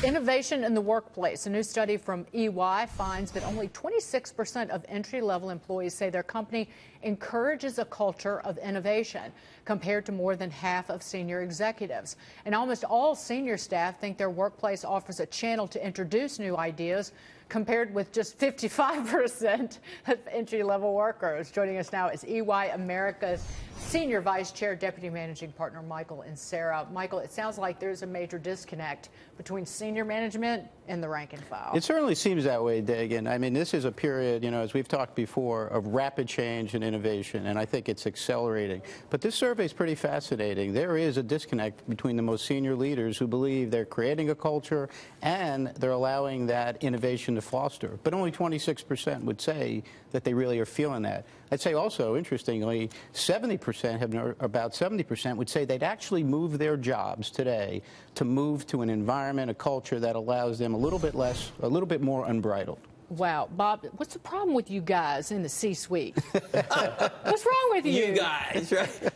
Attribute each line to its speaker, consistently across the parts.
Speaker 1: Innovation in the workplace. A new study from EY finds that only 26% of entry-level employees say their company encourages a culture of innovation, compared to more than half of senior executives. And almost all senior staff think their workplace offers a channel to introduce new ideas, compared with just 55% of entry-level workers. Joining us now is EY America's Senior Vice Chair, Deputy Managing Partner, Michael Inserra. Michael, it sounds like there's a major disconnect between senior management and the rank and file.
Speaker 2: It certainly seems that way, Dagan. I mean, this is a period, as we've talked before, of rapid change and innovation, and I think it's accelerating. But this survey is pretty fascinating. There is a disconnect between the most senior leaders who believe they're creating a culture and they're allowing that innovation to foster. But only 26% would say that they really are feeling that. I'd say also, interestingly, about 70% would say they'd actually move their jobs today to move to an environment, a culture that allows them a little bit more unbridled.
Speaker 1: Wow. Bob, what's the problem with you guys in the C-suite? What's wrong with you?
Speaker 3: You guys, right?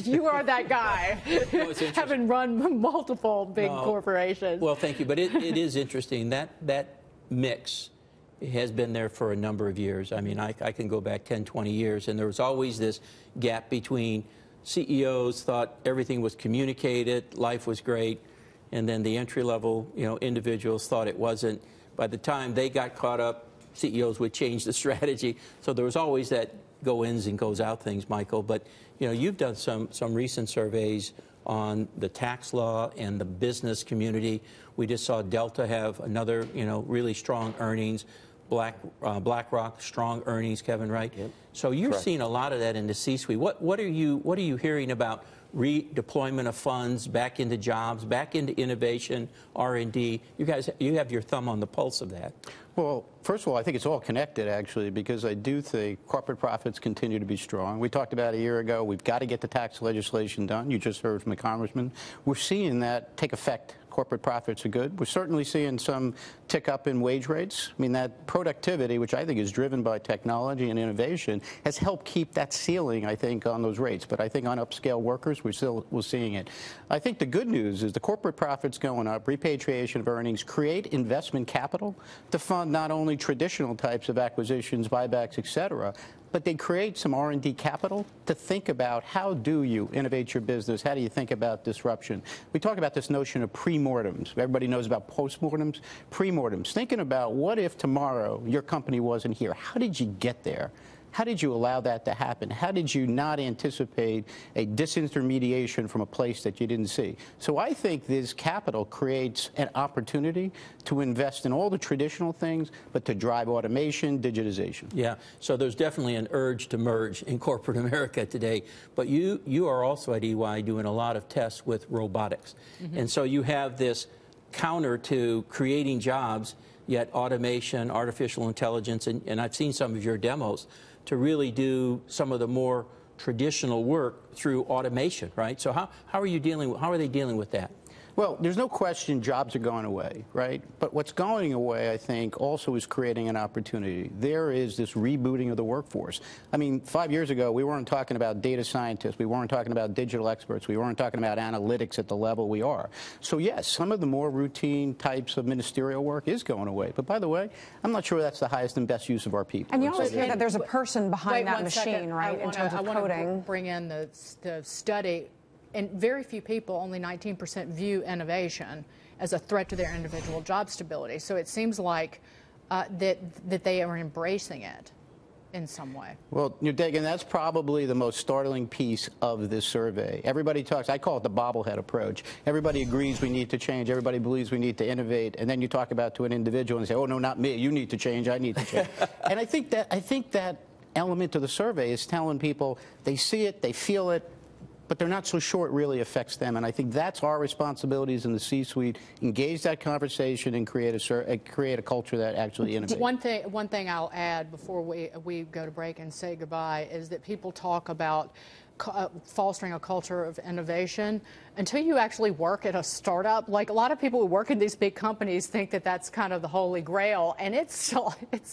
Speaker 1: You are that guy,
Speaker 3: No,
Speaker 1: having run multiple big corporations.
Speaker 3: Well, thank you. But it is interesting. That mix has been there for a number of years. I mean, I can go back 10, 20 years, and there was always this gap between CEOs thought everything was communicated, life was great, and then the entry-level, individuals thought it wasn't. By the time they got caught up, CEOs would change the strategy. So there was always that go-ins and goes-out things, Michael. But, you've done some recent surveys on the tax law and the business community. We just saw Delta have another, really strong earnings. BlackRock, strong earnings, Kevin, right? Yep. So you're seeing a lot of that in the C-suite. What are you hearing about redeployment of funds back into jobs, back into innovation, R&D? You have your thumb on the pulse of that.
Speaker 2: Well, first of all, I think it's all connected, actually, because I do think corporate profits continue to be strong. We talked about a year ago, we've got to get the tax legislation done. You just heard from the congressman. We're seeing that take effect. Corporate profits are good. We're certainly seeing some tick up in wage rates. I mean, that productivity, which I think is driven by technology and innovation, has helped keep that ceiling, I think, on those rates. But I think on upscale workers, we're seeing it. I think the good news is the corporate profits going up, repatriation of earnings, create investment capital to fund not only traditional types of acquisitions, buybacks, et cetera, but they create some R&D capital to think about how do you innovate your business, how do you think about disruption. We talk about this notion of pre-mortems. Everybody knows about post-mortems. Pre-mortems, thinking about what if tomorrow your company wasn't here? How did you get there? How did you allow that to happen? How did you not anticipate a disintermediation from a place that you didn't see? So I think this capital creates an opportunity to invest in all the traditional things, but to drive automation, digitization.
Speaker 3: Yeah, so there's definitely an urge to merge in corporate America today. But you are also at EY doing a lot of tests with robotics. Mm-hmm. And so you have this counter to creating jobs, yet automation, artificial intelligence, and I've seen some of your demos, to really do some of the more traditional work through automation, right? So how are they dealing with that?
Speaker 2: Well, there's no question jobs are going away, right? But what's going away, I think, also is creating an opportunity. There is this rebooting of the workforce. I mean, 5 years ago, we weren't talking about data scientists. We weren't talking about digital experts. We weren't talking about analytics at the level we are. So, yes, some of the more routine types of ministerial work is going away. But, by the way, I'm not sure that's the highest and best use of our people.
Speaker 4: And you always hear that there's a person behind that machine, right, in terms of coding.
Speaker 1: I want to bring in the study. And very few people, only 19%, view innovation as a threat to their individual job stability. So it seems like that they are embracing it in some way.
Speaker 2: Well, Dagan, that's probably the most startling piece of this survey. Everybody talks, I call it the bobblehead approach. Everybody agrees we need to change. Everybody believes we need to innovate. And then you talk about to an individual and say, oh, no, not me. You need to change. I need to change. And I think that element of the survey is telling people they see it, they feel it, but they're not so sure it really affects them. And I think that's our responsibilities in the C-suite: engage that conversation and create a culture that actually innovates.
Speaker 1: One thing I'll add before we go to break and say goodbye is that people talk about fostering a culture of innovation until you actually work at a startup. Like, a lot of people who work in these big companies think that that's kind of the holy grail, and it's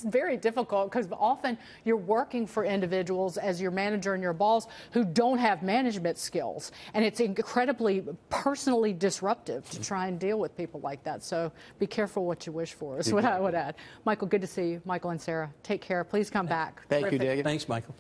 Speaker 1: very difficult because often you're working for individuals as your manager and your boss who don't have management skills, and it's incredibly personally disruptive to try and deal with people like that. So be careful what you wish for is what I would add. Michael, good to see you. Michael and Sarah, take care. Please come back.
Speaker 2: Thank you, David.
Speaker 3: Thanks, Michael.